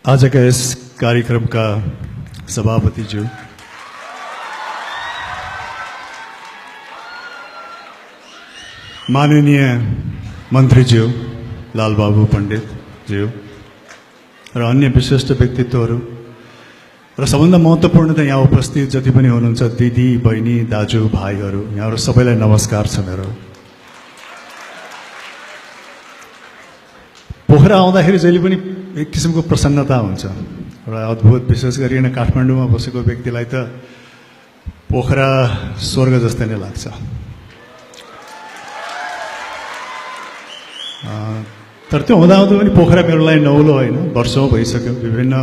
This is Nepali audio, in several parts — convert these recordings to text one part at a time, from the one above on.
आजका यस कार्यक्रमका सभापतिज्यू, माननीय मन्त्रीज्यू लालबाबु पण्डितज्यू र अन्य विशिष्ट व्यक्तित्वहरू र सबभन्दा महत्त्वपूर्ण त यहाँ उपस्थित जति पनि हुनुहुन्छ दिदी, बहिनी, दाजु, भाइहरू, यहाँहरू सबैलाई नमस्कार छ मेरो। पोखरा आउँदाखेरि जहिले पनि एक किसिमको प्रसन्नता हुन्छ। एउटा अद्भुत, विशेष गरिकन काठमाडौँमा बसेको व्यक्तिलाई त पोखरा स्वर्ग जस्तै नै लाग्छ। तर त्यो हुँदाहुँदै पनि पोखरा मेरो लागि नौलो होइन, वर्षौँ भइसक्यो। विभिन्न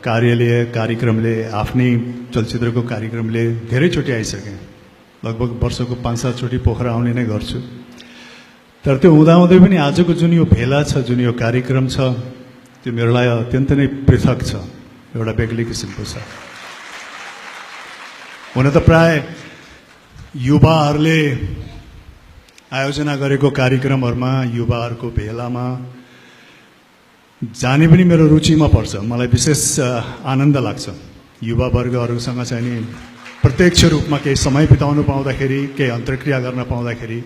कार्यालय कार्यक्रमले, आफ्नै चलचित्रको कार्यक्रमले धेरैचोटि आइसकेँ। लगभग वर्षको 5-7 चोटि पोखरा आउने नै गर्छु। तर त्यो हुँदाहुँदै पनि आजको जुन यो भेला छ, जुन यो कार्यक्रम छ, त्यो मेरो लागि अत्यन्त नै पृथक छ, एउटा बेग्लै किसिमको छ। हुन त प्राय युवाहरूले आयोजना गरेको कार्यक्रमहरूमा, युवाहरूको भेलामा जाने पनि मेरो रुचिमा पर्छ। मलाई विशेष आनन्द लाग्छ युवा वर्गहरूसँग चाहिँ नि प्रत्यक्ष रूपमा केही समय बिताउनु पाउँदाखेरि, केही अन्तर्क्रिया गर्न पाउँदाखेरि।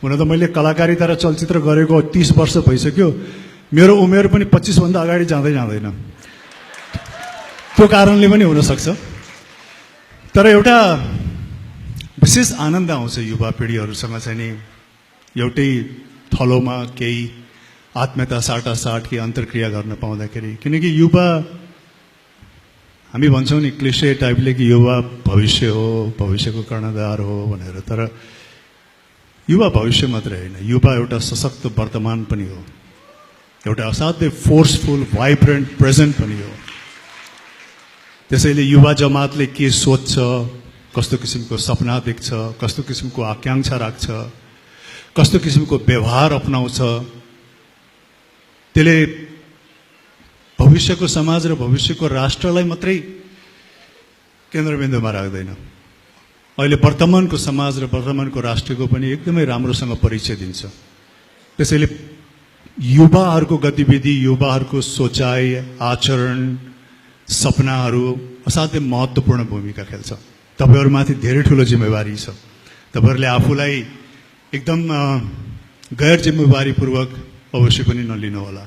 हुन त मैले कलाकारिता र चलचित्र गरेको 30 वर्ष भइसक्यो, मेरो उमेर पनि 25 भन्दा अगाडि जाँदैन। त्यो कारणले पनि हुनसक्छ। तर एउटा विशेष आनन्द आउँछ युवा पिँढीहरूसँग चाहिँ नि एउटै थलोमा केही आत्मीयता साटासाट, केही अन्तर्क्रिया गर्न पाउँदाखेरि। किनकि युवा, हामी भन्छौँ नि क्लिशे टाइपले कि युवा भविष्य हो, भविष्यको कर्णधार हो भनेर। तर युवा भविष्य मात्रै होइन, युवा एउटा सशक्त वर्तमान पनि हो, एउटा असाध्यै फोर्सफुल, भाइब्रेन्ट प्रेजेन्ट पनि हो। त्यसैले युवा जमातले के सोच्छ, कस्तो किसिमको सपना देख्छ, कस्तो किसिमको आकांक्षा राख्छ, कस्तो किसिमको व्यवहार अपनाउँछ, त्यसले भविष्यको समाज र भविष्यको राष्ट्रलाई मात्रै केन्द्रबिन्दुमा राख्दैन, अहिले वर्तमानको समाज र वर्तमानको राष्ट्रको पनि एकदमै राम्रोसँग परिचय दिन्छ। त्यसैले युवाहरूको गतिविधि, युवाहरूको सोचाइ, आचरण, सपनाहरू असाध्यै महत्त्वपूर्ण भूमिका खेल्छ। तपाईहरुमाथि धेरै ठूलो जिम्मेवारी छ। तपाईहरुले आफूलाई एकदम गैर जिम्मेवारीपूर्वक अवश्य पनि नलिनु होला।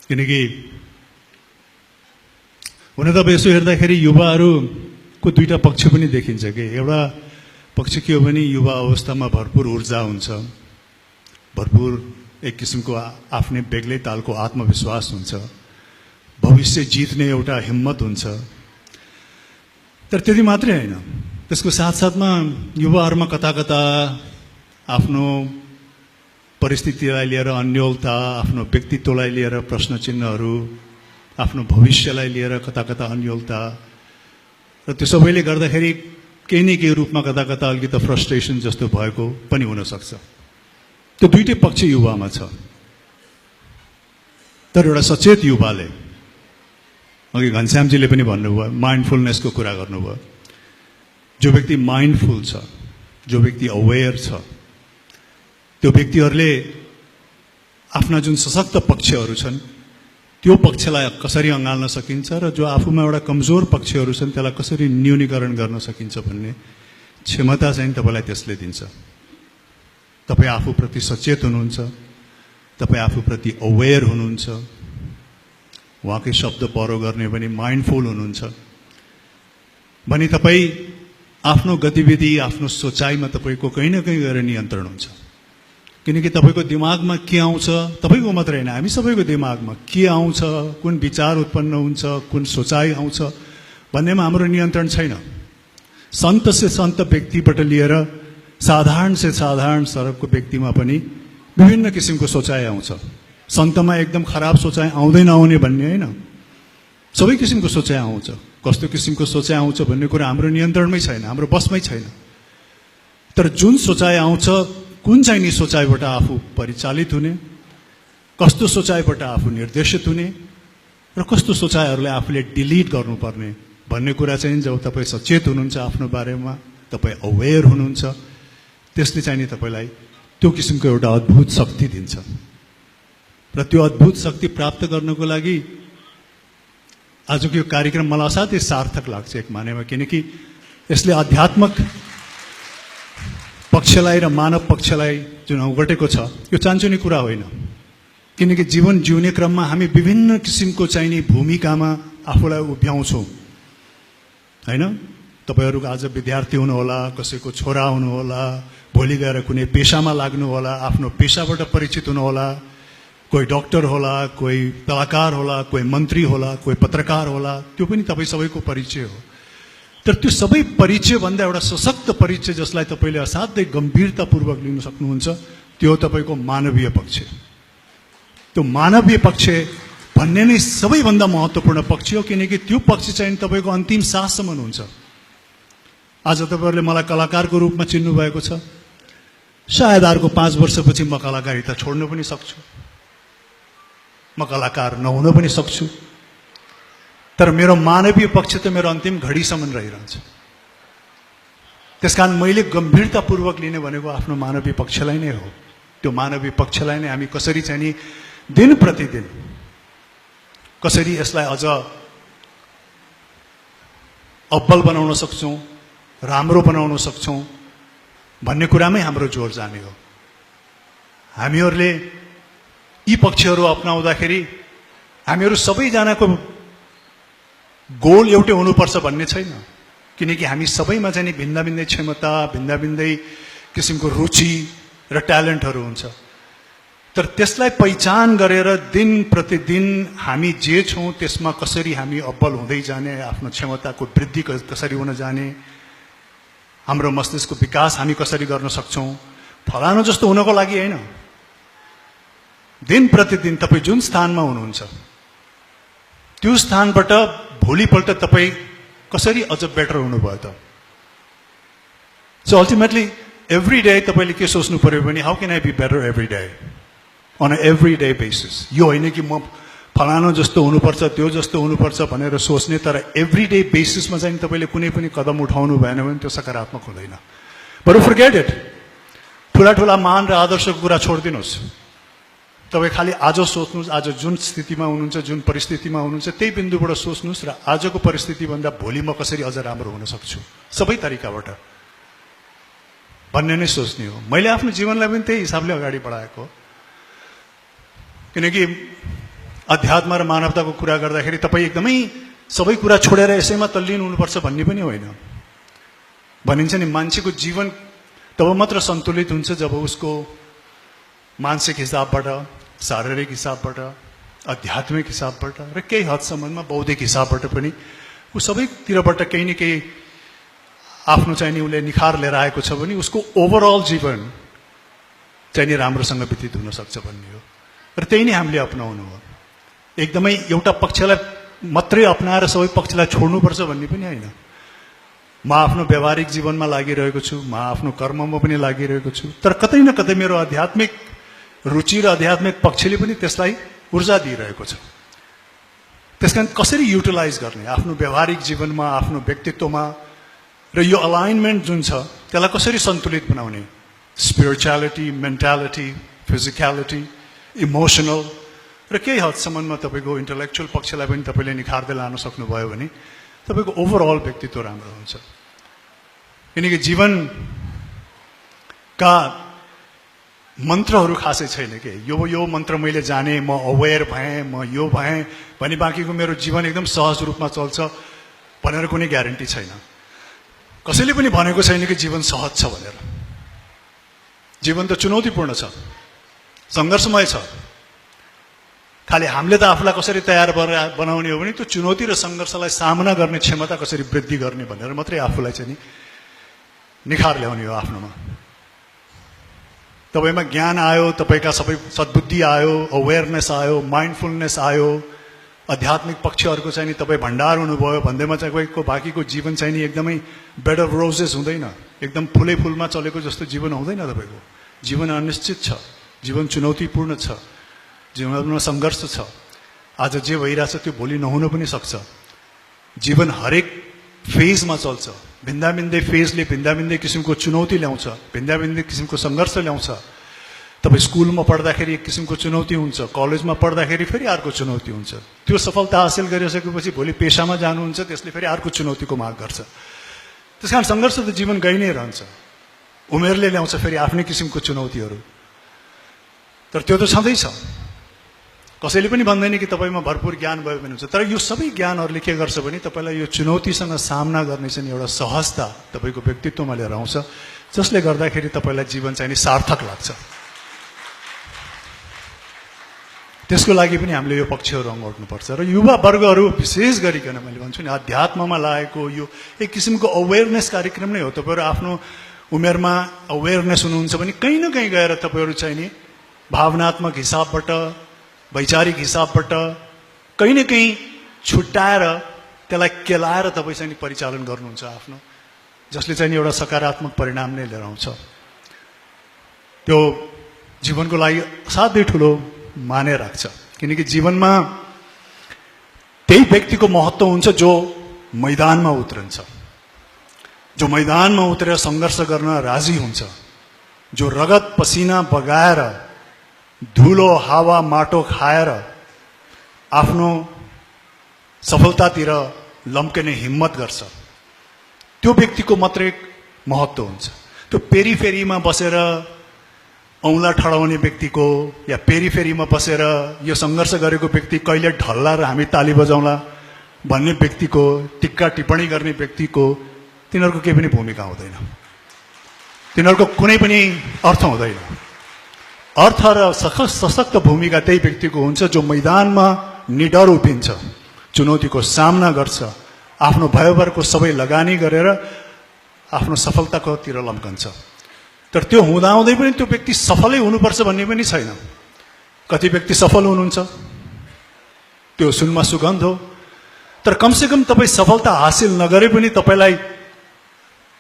किनकि हुन त यसो हेर्दाखेरि युवाहरूको दुईटा पक्ष पनि देखिन्छ कि एउटा पक्ष के हो भने युवा अवस्थामा भरपूर ऊर्जा हुन्छ, भरपूर एक किसिमको आफ्नै बेग्लै तालको आत्मविश्वास हुन्छ, भविष्य जित्ने एउटा हिम्मत हुन्छ। तर त्यति मात्रै होइन, त्यसको साथसाथमा युवाहरूमा कता कता आफ्नो परिस्थितिलाई लिएर अन्योलता, आफ्नो व्यक्तित्वलाई लिएर प्रश्न चिन्हहरू, आफ्नो भविष्यलाई लिएर कता कता अन्योलता, र त्यो सबैले गर्दाखेरि केही न केही रूपमा कता कता अलिकति फ्रस्ट्रेसन जस्तो भएको पनि हुनसक्छ। त्यो दुईटै पक्ष युवामा छ। तर एउटा सचेत युवाले, अघि घनश्यामजीले पनि भन्नुभयो, माइन्डफुलनेसको कुरा गर्नुभयो। जो व्यक्ति माइन्डफुल छ, जो व्यक्ति अवेयर छ, त्यो व्यक्तिहरूले आफ्ना जुन सशक्त पक्षहरू छन् त्यो पक्षलाई कसरी अँगाल्न सकिन्छ र जो आफूमा एउटा कमजोर पक्षहरू छन् त्यसलाई कसरी न्यूनीकरण गर्न सकिन्छ भन्ने क्षमता चाहिँ तपाईलाई त्यसले दिन्छ। तपाईँ आफूप्रति सचेत हुनुहुन्छ, तपाईँ आफूप्रति अवेयर हुनुहुन्छ, उहाँकै शब्द परो गर्ने पनि माइन्डफुल हुनुहुन्छ भने तपाईँ आफ्नो गतिविधि, आफ्नो सोचाइमा तपाईँको कहीँ न कहीँ गएर नियन्त्रण हुन्छ। किनकि तपाईँको दिमागमा के आउँछ, तपाईँको मात्रै होइन, हामी सबैको दिमागमा के आउँछ, कुन विचार उत्पन्न हुन्छ, कुन सोचाइ आउँछ भन्नेमा हाम्रो नियन्त्रण छैन। सन्त से सन्त व्यक्तिबाट लिएर साधारण से साधारण सरकको व्यक्तिमा पनि विभिन्न किसिमको सोचाइ आउँछ। सन्तमा एकदम खराब सोचाइ आउँदैन आउने भन्ने होइन, सबै किसिमको सोचाइ आउँछ। कस्तो किसिमको सोचाइ आउँछ भन्ने कुरा हाम्रो नियन्त्रणमै छैन, हाम्रो बसमै छैन। तर जुन सोचाइ आउँछ, कुन चाहिँ नि सोचाइबाट आफू परिचालित हुने, कस्तो सोचाइबाट आफू निर्देशित हुने र कस्तो सोचाइहरूलाई आफूले डिलिट गर्नुपर्ने भन्ने कुरा चाहिँ जब तपाईँ सचेत हुनुहुन्छ आफ्नो बारेमा, तपाईँ अवेयर हुनुहुन्छ, त्यसले चाहिँ नि तपाईलाई त्यो किसिमको एउटा अद्भुत शक्ति दिन्छ। र त्यो अद्भुत शक्ति प्राप्त गर्नको लागि आजको यो कार्यक्रम मलाई असाध्यै सार्थक लाग्छ एक मानेमा, किनकि यसले आध्यात्मिक पक्षलाई र मानव पक्षलाई जुन औगटेको छ यो चान्चुने कुरा होइन। किनकि जीवन जिउने क्रममा हामी विभिन्न किसिमको चाहिने भूमिकामा आफूलाई उभ्याउँछौँ हैन। तपाईहरु आज विद्यार्थी हुनुहोला, कसैको छोरा हुनुहोला, भोलि गएर कुनै पेशामा लाग्नु होला, आफ्नो पेशाबाट परिचित हुनुहोला, कोही डाक्टर होला, कोही कलाकार होला, कोही मन्त्री होला, कोही पत्रकार होला, त्यो पनि तपाई सबैको परिचय हो। तर त्यो सबै परिचय भन्दा एउटा सशक्त परिचय जसलाई तपाईले असाध्यै गम्भीरतापूर्वक लिन सक्नुहुन्छ त्यो तपाईको मानवीय पक्ष। त्यो मानवीय पक्ष भन्ने नै सबैभन्दा महत्त्वपूर्ण पक्ष हो, किनकि त्यो पक्ष चाहिँ तपाईको अन्तिम साससम्म हुन्छ। आज तपाईहरुले मलाई कलाकारको रूपमा चिन्नु भएको छ, सायद अर्को 5 वर्षपछि म कलाकारिता छोड्न पनि सक्छु, म कलाकार नहुन पनि सक्छु, तर मेरो मानवीय पक्ष त मेरो अन्तिम घडीसम्म रहिरहन्छ। त्यसकारण मैले गम्भीरतापूर्वक लिने भनेको आफ्नो मानवीय पक्षलाई नै हो। त्यो मानवीय पक्षलाई नै हामी कसरी चाहिँ नि दिन प्रतिदिन कसरी यसलाई अझ अब्बल बनाउन सक्छौं, राम्रो बनाउन सक्छौं भन्ने कुरामै हाम्रो जोड जाने हो। हामीहरूले यी पक्षहरू अपनाउँदाखेरि हामीहरू सबैजनाको गोल एउटै हुनुपर्छ भन्ने छैन, किनकि हामी सबैमा चाहिँ भिन्न भिन्दै क्षमता, भिन्न भिन्दै किसिमको रुचि र ट्यालेन्टहरू हुन्छ। तर त्यसलाई पहिचान गरेर दिन प्रतिदिन हामी जे छौं त्यसमा कसरी हामी अब्बल हुँदै जाने, आफ्नो क्षमताको वृद्धि कसरी हुन जाने, हाम्रो मस्तिष्कको विकास हामी कसरी गर्न सक्छौं, फलानु जस्तो हुनको लागि हैन। दिन प्रतिदिन तपाई जुन स्थानमा हुनुहुन्छ त्यो स्थानबाट भोलिपल्ट तपाई कसरी अझ बेटर हुनुभयो त। सो अल्टिमेटली एभ्री डे तपाईले के सोच्नु पर्यो भने how can I be better every day on a every day basis. यो होइन कि म फलानु जस्तो हुनुपर्छ, त्यो जस्तो हुनुपर्छ भनेर सोच्ने, तर एभ्री डे बेसिसमा चाहिँ तपाईले कुनै पनि कदम उठाउनु भएन भने त्यो सकारात्मक हुँदैन। बरु फर्गेट इट, ठुला ठुला मान र आदर्शको कुरा छोडिदिनुहोस्। तपाईँ खालि आज सोच्नुहोस्, आज जुन स्थितिमा हुनुहुन्छ, जुन परिस्थितिमा हुनुहुन्छ त्यही बिन्दुबाट सोच्नुहोस् र आजको परिस्थितिभन्दा भोलि म कसरी अझ राम्रो हुन सक्छु सबै तरिकाबाट भन्ने नै सोच्ने हो। मैले आफ्नो जीवनलाई पनि त्यही हिसाबले अगाडि बढाएको, किनकि अध्यात्म र मानवताको कुरा गर्दाखेरि तपाईँ एकदमै सबै कुरा छोडेर यसैमा तल्लीन हुनुपर्छ भन्ने पनि होइन। भनिन्छ नि मान्छेको जीवन तब मात्र सन्तुलित हुन्छ जब उसको मानसिक हिसाबबाट, शारीरिक हिसाबबाट, आध्यात्मिक हिसाबबाट र केही हदसम्ममा बौद्धिक हिसाबबाट पनि ऊ सबैतिरबाट केही न केही आफ्नो चाहिँ नि उसले निखार लिएर आएको छ भने उसको ओभरअल जीवन चाहिँ नि राम्रोसँग व्यतीत हुन सक्छ भन्ने हो। र त्यही नै हामीले अपनाउनु हो। एकदमै एउटा पक्षलाई मात्रै अपनाएर सबै पक्षलाई छोड्नुपर्छ भन्ने पनि होइन। म आफ्नो व्यावहारिक जीवनमा लागिरहेको छु, म आफ्नो कर्ममा पनि लागिरहेको छु, तर कतै न कतै मेरो आध्यात्मिक रुचि र आध्यात्मिक पक्षले पनि त्यसलाई ऊर्जा दिइरहेको छ। त्यसकारण कसरी युटिलाइज गर्ने आफ्नो व्यावहारिक जीवनमा, आफ्नो व्यक्तित्वमा, र यो अलाइनमेन्ट जुन छ त्यसलाई कसरी सन्तुलित बनाउने, स्पिरिचुअलिटी, मेन्टालिटी, फिजिकलिटी, इमोसनल र केही हदसम्ममा तपाईँको इन्टेलेक्चुअल पक्षलाई पनि तपाईँले निखार्दै लान सक्नुभयो भने तपाईँको ओभरअल व्यक्तित्व राम्रो हुन्छ। किनकि जीवनका मन्त्रहरू खासै छैन के यो मन्त्र मैले जाने, म अवेयर भएँ, म यो भएँ भने बाँकीको मेरो जीवन एकदम सहज रूपमा चल्छ भनेर कुनै ग्यारेन्टी छैन। कसैले पनि भनेको छैन कि जीवन सहज छ भनेर। जीवन त चुनौतीपूर्ण छ, सङ्घर्षमय छ। खालि हामीले त आफूलाई कसरी तयार बनाउने हो भने त्यो चुनौती र सङ्घर्षलाई सामना गर्ने क्षमता कसरी वृद्धि गर्ने भनेर मात्रै आफूलाई चाहिँ नि निखार ल्याउने हो आफ्नोमा। तपाईमा ज्ञान आयो, तपाईका सबै सद्बुद्धि आयो, अवेयरनेस आयो, माइन्डफुलनेस आयो, आध्यात्मिक पक्षहरूको चाहिँ नि तपाईँ भण्डार हुनुभयो भन्दैमा चाहिँ तपाईँको बाँकीको जीवन चाहिँ नि एकदमै बेड अफ रोजेस हुँदैन, एकदम फुलै फुलमा चलेको जस्तो जीवन हुँदैन। तपाईँको जीवन अनिश्चित छ, जीवन चुनौतीपूर्ण छ, जीवनमा सङ्घर्ष छ। आज जे भइरहेछ त्यो भोलि नहुन पनि सक्छ। जीवन हरेक फेजमा चल्छ, भिन्दा भिन्दै फेजले भिन्दा भिन्दै किसिमको चुनौती ल्याउँछ, भिन्दा भिन्दै किसिमको सङ्घर्ष ल्याउँछ। तपाईँ स्कुलमा पढ्दाखेरि एक किसिमको चुनौती हुन्छ, कलेजमा पढ्दाखेरि फेरि अर्को चुनौती हुन्छ। त्यो सफलता हासिल गरिसकेपछि भोलि पेशामा जानुहुन्छ, त्यसले फेरि अर्को चुनौतीको माग गर्छ। त्यसकारण सङ्घर्ष त जीवन गइ नै रहन्छ। उमेरले ल्याउँछ फेरि आफ्नै किसिमको चुनौतीहरू, तर त्यो त छँदैछ। कसैले पनि भन्दैन कि तपाईँमा भरपुर ज्ञान भयो भने हुन्छ, तर यो सबै ज्ञानहरूले के गर्छ भने तपाईँलाई यो चुनौतीसँग सामना गर्ने चाहिँ एउटा सहजता तपाईँको व्यक्तित्वमा लिएर आउँछ, जसले गर्दाखेरि तपाईँलाई जीवन चाहिँ नि सार्थक लाग्छ। त्यसको लागि पनि हामीले यो पक्षहरू अँगाउनुपर्छ। र युवा वर्गहरू विशेष गरिकन मैले भन्छु नि, अध्यात्ममा लागेको यो एक किसिमको अवेरनेस कार्यक्रम नै हो। तपाईँहरू आफ्नो उमेरमा अवेरनेस हुनुहुन्छ भने कहीँ न कहीँ गएर तपाईँहरू चाहिँ नि भावनात्मक हिसाबबाट, वैचारिक हिसाबबाट कहीँ न कहीँ छुट्याएर त्यसलाई केलाएर तपाईँ चाहिँ नि परिचालन गर्नुहुन्छ आफ्नो, जसले चाहिँ नि एउटा सकारात्मक परिणाम नै लिएर आउँछ। त्यो जीवनको लागि असाध्यै ठुलो माने राख्छ। किनकि जीवनमा त्यही व्यक्तिको महत्त्व हुन्छ जो मैदानमा उत्रन्छ, जो मैदानमा उत्रेर सङ्घर्ष गर्न राजी हुन्छ, जो रगत पसिना बगाएर धुलो हावा माटो खाएर आफ्नो सफलतातिर लम्किने हिम्मत गर्छ, त्यो व्यक्तिको मात्रै महत्त्व हुन्छ। त्यो पेरिफेरीमा बसेर औँला ठडाउने व्यक्तिको या पेरिफेरीमा बसेर यो सङ्घर्ष गरेको व्यक्ति कहिले ढल्ला र हामी ताली बजाउँला भन्ने व्यक्तिको, टिक्का टिप्पणी गर्ने व्यक्तिको तिनीहरूको केही पनि भूमिका हुँदैन, तिनीहरूको कुनै पनि अर्थ हुँदैन। अर्थ र सशक्त भूमिका त्यही व्यक्तिको हुन्छ जो मैदानमा निडर उभिन्छ, चुनौतीको सामना गर्छ, आफ्नो भयभरको सबै लगानी गरेर आफ्नो सफलताकोतिर लम्कन्छ। तर त्यो हुँदाहुँदै पनि त्यो व्यक्ति सफलै हुनुपर्छ भन्ने पनि छैन। कति व्यक्ति सफल हुनुहुन्छ, त्यो सुनमा सुगन्ध हो, तर कमसेकम तपाईँ सफलता हासिल नगरे पनि तपाईँलाई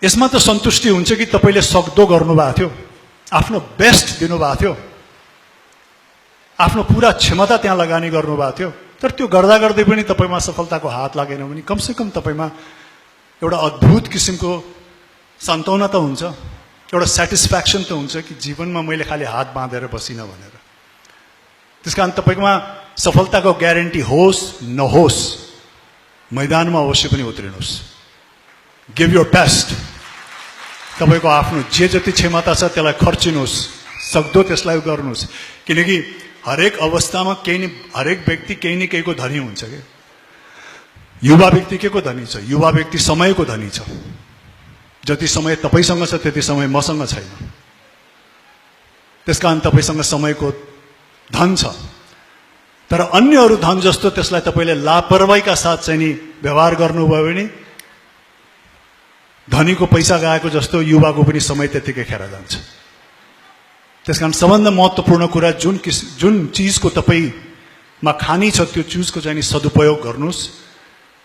यसमा त सन्तुष्टि हुन्छ कि तपाईँले सक्दो गर्नुभएको थियो, आफ्नो बेस्ट दिनुभएको थियो, आफ्नो पुरा क्षमता त्यहाँ लगानी गर्नुभएको थियो। तर त्यो गर्दा गर्दै पनि तपाईँमा सफलताको हात लागेन भने कमसेकम तपाईँमा एउटा अद्भुत किसिमको सान्त्वना त हुन्छ, एउटा सेटिस्फ्याक्सन त हुन्छ कि जीवनमा मैले खालि हात बाँधेर बसिनँ भनेर। त्यसकारण तपाईँमा सफलताको ग्यारेन्टी होस् नहोस्, मैदानमा अवश्य पनि उत्रिनुहोस्। Give your best. तपाईँको आफ्नो जे जति क्षमता छ त्यसलाई खर्चिनुहोस्, सक्दो त्यसलाई गर्नुहोस्। किनकि हरेक अवस्थामा हरेक व्यक्ति केही न केहीको धनी हुन्छ कि। युवा व्यक्ति के को धनी छ? युवा व्यक्ति समयको धनी छ। जति समय तपाईसँग छ त्यति समय मसँग छैन, त्यसकारण तपाईसँग समयको धन छ। तर अन्यहरू धन जस्तो त्यसलाई तपाईँले लापरवाहीका साथ चाहिँ नि व्यवहार गर्नुभयो भने धनीको पैसा गएको जस्तो युवाको पनि समय त्यतिकै खेर जान्छ। त्यसकारण सबभन्दा महत्त्वपूर्ण कुरा जुन चिजको तपाईँमा खानी छ त्यो चिजको चाहिँ नि सदुपयोग गर्नुहोस्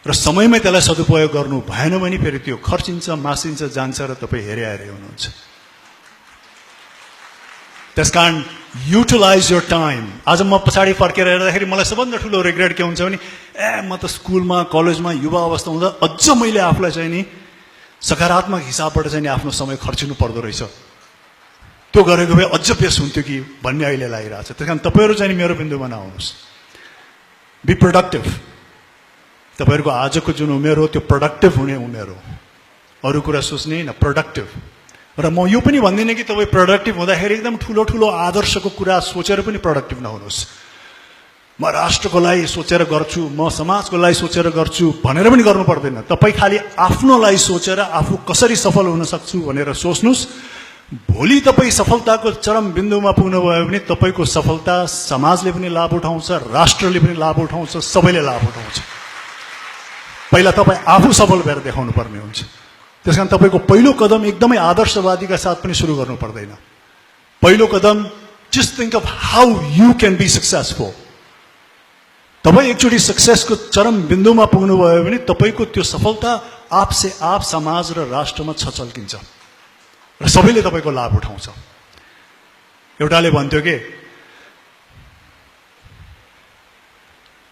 र समयमै त्यसलाई सदुपयोग गर्नु भएन भने फेरि त्यो खर्चिन्छ, मासिन्छ, जान्छ र तपाईँ हेरे हुनुहुन्छ। त्यसकारण युटिलाइज योर टाइम। आज म पछाडि फर्केर हेर्दाखेरि मलाई सबभन्दा ठुलो रिग्रेट के हुन्छ भने म त स्कुलमा कलेजमा युवा अवस्था हुँदा अझ मैले आफूलाई चाहिँ नि सकारात्मक हिसाबबाट चाहिँ नि आफ्नो समय खर्चिनु पर्दो रहेछ, त्यो गरेको भए अझ बेस हुन्थ्यो कि भन्ने अहिले लागिरहेछ। त्यस कारण तपाईँहरू चाहिँ मेरो बिन्दुमा नआउनुहोस्। Be productive. तपाईँहरूको आजको जुन उमेर हो त्यो प्रोडक्टिभ हुने उमेर हो, अरू कुरा सोच्ने होइन, प्रोडक्टिभ। र म यो पनि भन्दिनँ कि तपाईँ प्रोडक्टिभ हुँदाखेरि एकदम ठुलो ठुलो आदर्शको कुरा सोचेर पनि प्रोडक्टिभ नहुनुहोस्। म राष्ट्रको लागि सोचेर गर्छु, म समाजको लागि सोचेर गर्छु भनेर पनि गर्नु पर्दैन। तपाईँ खालि आफ्नो लागि सोचेर आफू कसरी सफल हुन सक्छु भनेर सोच्नुहोस्। भोलि तपाईँ सफलताको चरम बिन्दुमा पुग्नुभयो भने तपाईँको सफलता समाजले पनि लाभ उठाउँछ, राष्ट्रले पनि लाभ उठाउँछ, सबैले लाभ उठाउँछ। पहिला तपाईँ आफू सफल भएर देखाउनु पर्ने हुन्छ। त्यस कारण तपाईँको पहिलो कदम एकदमै आदर्शवादीका साथ पनि सुरु गर्नु पर्दैन। पहिलो कदम just think of how you can be successful. तपाईँ एकचोटि सक्सेसको चरम बिन्दुमा पुग्नुभयो भने तपाईँको त्यो सफलता आपसे आप समाज र राष्ट्रमा छचल्किन्छ र सबैले तपाईँको लाभ उठाउँछ। एउटाले भन्थ्यो कि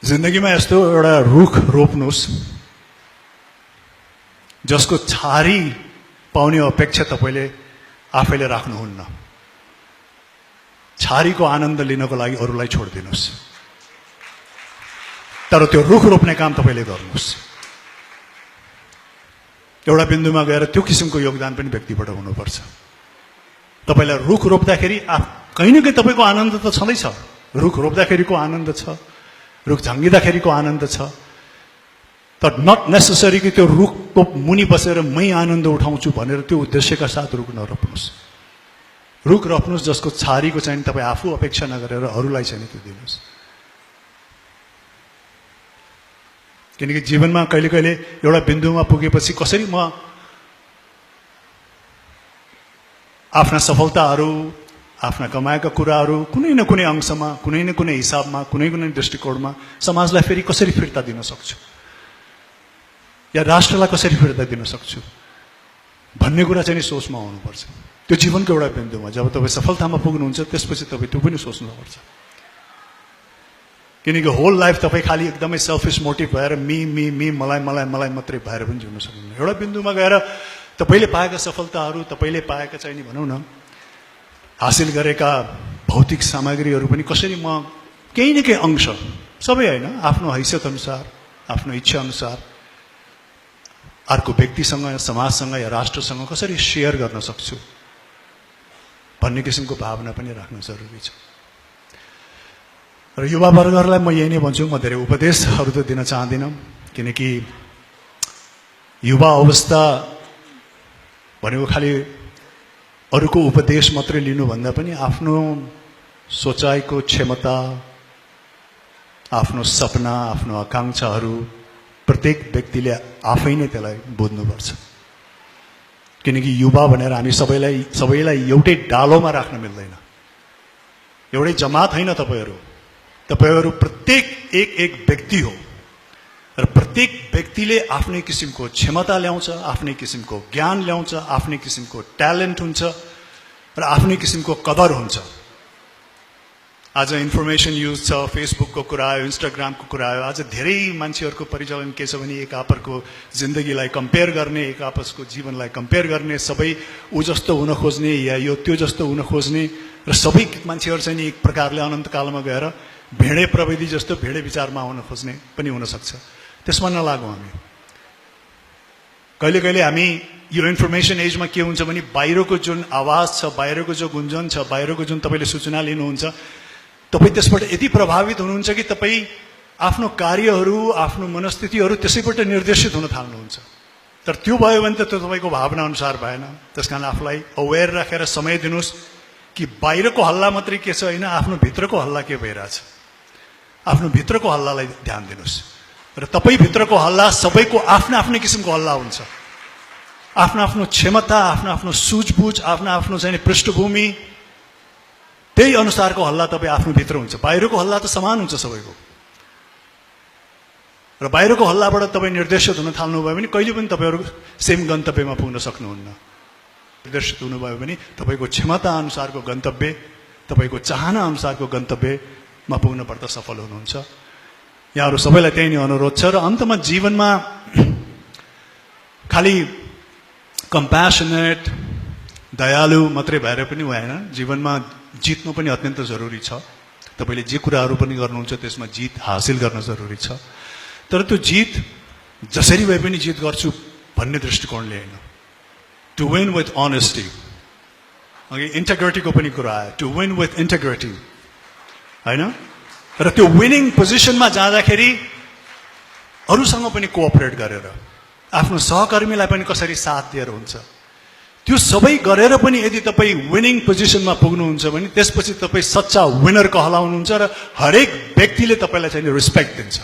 जिन्दगीमा यस्तो एउटा रुख रोप्नुहोस् जसको छारी पाउने अपेक्षा तपाईँले आफैले राख्नुहुन्न। छारीको आनन्द लिनको लागि अरूलाई छोडिदिनुहोस्, तर त्यो रुख रोप्ने काम तपाईँले गर्नुहोस्। एउटा बिन्दुमा गएर त्यो किसिमको योगदान पनि व्यक्तिबाट हुनुपर्छ। तपाईँलाई रुख रोप्दाखेरि कहीँ न कहीँ तपाईँको आनन्द त छँदैछ। रुख रोप्दाखेरिको आनन्द छ, रुख झङ्गिँदाखेरिको आनन्द छ, तर नट नेसेसरी कि त्यो रुखको मुनि बसेर मै आनन्द उठाउँछु भनेर त्यो उद्देश्यका साथ रुख नरोप्नुहोस्। रुख रोप्नुहोस् जसको छारीको चाहिँ तपाईँ आफू अपेक्षा नगरेर अरूलाई चाहिँ त्यो दिनुहोस्। किनकि जीवनमा कहिले कहिले एउटा बिन्दुमा पुगेपछि कसरी म आफ्ना सफलताहरू, आफ्ना कमाएका कुराहरू कुनै न कुनै अंशमा, कुनै न कुनै हिसाबमा, कुनै कुनै दृष्टिकोणमा समाजलाई फेरि कसरी फिर्ता दिन सक्छु या राष्ट्रलाई कसरी फिर्ता दिन सक्छु भन्ने कुरा चाहिँ सोचमा आउनुपर्छ। त्यो जीवनको एउटा बिन्दुमा जब तपाईँ सफलतामा पुग्नुहुन्छ त्यसपछि तपाईँ त्यो पनि सोच्नुपर्छ। किनकि होल लाइफ तपाईँ खालि एकदमै सेल्फिस मोटिभ भएर मी मलाई मलाई मलाई मात्रै भएर पनि जिउन सक्नुहुन्न। एउटा बिन्दुमा गएर तपाईँले पाएका सफलताहरू, तपाईँले पाएका चाहिँ नि भनौँ न हासिल गरेका भौतिक सामग्रीहरू पनि कसरी म केही न केही अंश, सबै होइन, आफ्नो हैसियत अनुसार, आफ्नो इच्छा अनुसार अर्को व्यक्तिसँग, समाजसँग या राष्ट्रसँग कसरी सेयर गर्न सक्छु भन्ने किसिमको भावना पनि राख्न जरुरी छ। र युवावर्गहरूलाई म यही नै भन्छु, म धेरै उपदेशहरू त दिन चाहदिनँ, किनकि युवा अवस्था भनेको खालि अरूको उपदेश मात्रै लिनुभन्दा पनि आफ्नो सोचाइको क्षमता, आफ्नो सपना, आफ्नो आकांक्षाहरू प्रत्येक व्यक्तिले आफै नै त्यसलाई बुझ्नुपर्छ। किनकि युवा भनेर हामी सबैलाई एउटै डालोमा राख्न मिल्दैन। एउटै जमात होइन तपाईँहरू, तपाईहरू प्रत्येक एक व्यक्ति हो र प्रत्येक व्यक्तिले आफ्नै किसिमको क्षमता ल्याउँछ, आफ्नै किसिमको ज्ञान ल्याउँछ, आफ्नै किसिमको ट्यालेन्ट हुन्छ र आफ्नै किसिमको कदर हुन्छ। आज इन्फर्मेसन युज छ, फेसबुकको कुरा आयो, इन्स्टाग्रामको कुरा आयो। आज धेरै मान्छेहरूको परिचालन के छ भने एक आपसको जिन्दगीलाई कम्पेयर गर्ने, एक आपसको जीवनलाई कम्पेयर गर्ने, सबै ऊ जस्तो हुन खोज्ने या यो त्यो जस्तो हुन खोज्ने र सबै मान्छेहरू चाहिँ एक प्रकारले अनन्तकालमा गएर भेडे प्रविधि जस्तो भेडे विचारमा आउन खोज्ने पनि हुनसक्छ। त्यसमा नलागौँ हामी। कहिले कहिले हामी यो इन्फर्मेसन एजमा के हुन्छ भने बाहिरको जुन आवाज छ, बाहिरको जो गुन्जन छ, बाहिरको जुन तपाईँले सूचना लिनुहुन्छ, तपाईँ त्यसबाट यति प्रभावित हुनुहुन्छ कि तपाईँ आफ्नो कार्यहरू, आफ्नो मनस्थितिहरू त्यसैबाट निर्देशित हुन थाल्नुहुन्छ। तर त्यो भयो भने त त्यो तपाईँको भावना अनुसार भएन। त्यसकारण आफूलाई अवेर राखेर समय दिनुहोस् कि बाहिरको हल्ला मात्रै के छ होइन, आफ्नो भित्रको हल्ला के भइरहेछ, आफ्नो भित्रको हल्लालाई ध्यान दिनुहोस्। र तपाईँ भित्रको हल्ला सबैको आफ्नो आफ्नै किसिमको हल्ला हुन्छ। आफ्नो आफ्नो क्षमता, आफ्नो आफ्नो सुझबुझ, आफ्नो आफ्नो चाहिँ पृष्ठभूमि, त्यही अनुसारको हल्ला तपाईँ आफ्नो भित्र हुन्छ। बाहिरको हल्ला त समान हुन्छ सबैको। र बाहिरको हल्लाबाट तपाईँ निर्देशित हुन थाल्नुभयो भने कहिले पनि तपाईँहरू सेम गन्तव्यमा पुग्न सक्नुहुन्न। निर्देशित हुनुभयो भने तपाईँको क्षमता अनुसारको गन्तव्य, तपाईँको चाहना अनुसारको गन्तव्यमा पुग्नपर्दा सफल हुनुहुन्छ। यहाँहरू सबैलाई त्यही नै अनुरोध छ। र अन्तमा जीवनमा खालि कम्प्यासनेट, दयालु मात्रै भएर पनि भएन, जीवनमा जित्नु पनि अत्यन्त जरुरी छ। तपाईँले जे कुराहरू पनि गर्नुहुन्छ त्यसमा जित हासिल गर्न जरुरी छ। तर त्यो जित जसरी भए पनि जित गर्छु भन्ने दृष्टिकोणले होइन। टु विन विथ अनेस्टी, अघि इन्टेग्रिटीको पनि कुरा आयो, टु विन विथ इन्टेग्रिटी होइन। र त्यो विनिङ पोजिसनमा जाँदाखेरि अरूसँग पनि कोअपरेट गरेर, आफ्नो सहकर्मीलाई पनि कसरी साथ दिएर हुन्छ, त्यो सबै गरेर पनि यदि तपाईँ विनिङ पोजिसनमा पुग्नुहुन्छ भने त्यसपछि तपाईँ सच्चा विनर कहलाउनुहुन्छ र हरेक व्यक्तिले तपाईँलाई चाहिँ रेस्पेक्ट दिन्छ।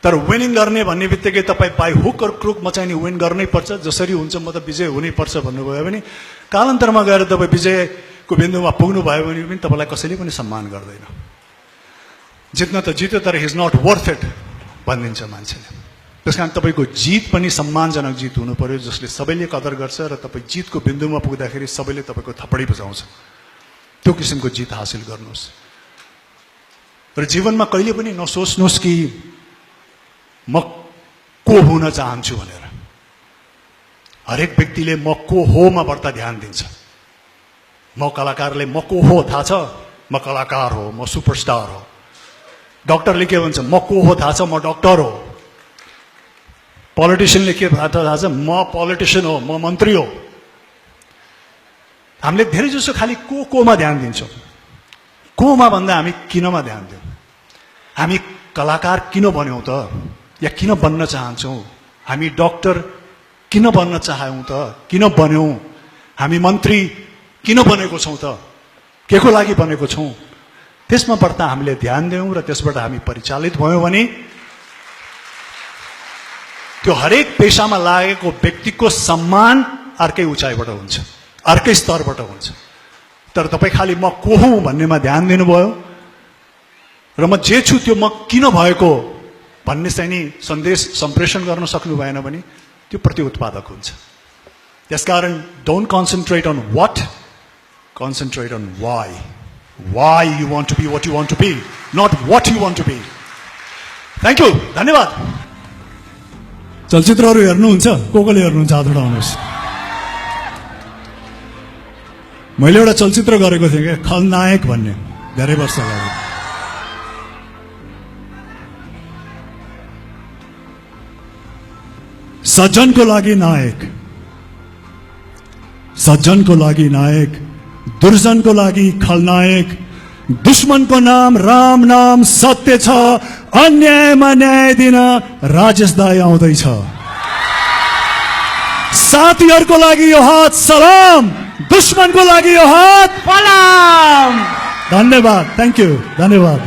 तर विनिङ गर्ने भन्ने बित्तिकै तपाईँ बाई हुक और क्रुकमा चाहिँ विन गर्नै पर्छ, जसरी हुन्छ म त विजय हुनै पर्छ भन्नुभयो भने कालान्तरमा गएर तपाईँ विजयको बिन्दुमा पुग्नुभयो भने पनि तपाईँलाई कसैले पनि सम्मान गर्दैन। जित्न त जित्यो तर हिज नट वर्थ इट भनिदिन्छ मान्छेले। त्यस कारण तपाईँको जित पनि सम्मानजनक जित हुनु पर्यो, जसले सबैले कदर गर्छ र तपाईँ जितको बिन्दुमा पुग्दाखेरि सबैले तपाईँको थपडी बजाउँछ। त्यो किसिमको जित हासिल गर्नुहोस्। र जीवनमा कहिले पनि नसोच्नुहोस् कि म को हुन चाहन्छु भनेर। हरेक व्यक्तिले म को होमा बढ्ता ध्यान दिन्छ। म कलाकारले म को हो थाहा छ? म कलाकार हो, म सुपरस्टार हो। डक्टरले के भन्छ? म को हो थाहा छ? म डक्टर हो। पोलिटिशियनले के थाहा छ? म पोलिटिशियन हो, म मन्त्री हो। हामीले धेरै जसो खालि कोमा ध्यान दिन्छौँ। कोमा भन्दा हामी किनमा ध्यान दिउँ। हामी कलाकार किन बन्यौँ त? या किन बन्न चाहन्छौँ? हामी डक्टर किन बन्न चाह्यौँ त? किन बन्यौँ? हामी मन्त्री किन बनेको छौँ त? के को लागि बनेको छौँ? त्यसमा बढ्ता हामीले ध्यान दियौँ र त्यसबाट हामी परिचालित भयौँ भने त्यो हरेक पेशामा लागेको व्यक्तिको सम्मान अर्कै उचाइबाट हुन्छ, अर्कै स्तरबाट हुन्छ। तर तपाईँ खालि म को हुँ भन्नेमा ध्यान दिनुभयो र म जे छु त्यो म किन भएको भन्ने चाहिँ नि सन्देश सम्प्रेषण गर्न सक्नु भएन भने त्यो प्रतिउत्पादक हुन्छ। त्यसकारण don't concentrate on what, concentrate on why. Why you want to be what you want to be, not what you want to be. Thank you, धन्यवाद। चलचित्रहरू हेर्नुहुन्छ? कोले हेर्नुहुन्छ? हात उठाउनुहोस्। मैले एउटा चलचित्र गरेको थिएँ क्या, खलनायक भन्ने, धेरै वर्ष अगाडि। सज्जनको लागि नायक, सज्जनको लागि नायक, दुर्जनको लागि खलनायक। दुश्मनको नाम राम नाम सत्य छ, अन्यायमा न्याय दिन राजेश दाई आउँदैछ। साथीहरूको लागि यो हात सलाम, दुश्मनको लागि यो हात फलाम। धन्यवाद, थ्याङ्क यू, धन्यवाद।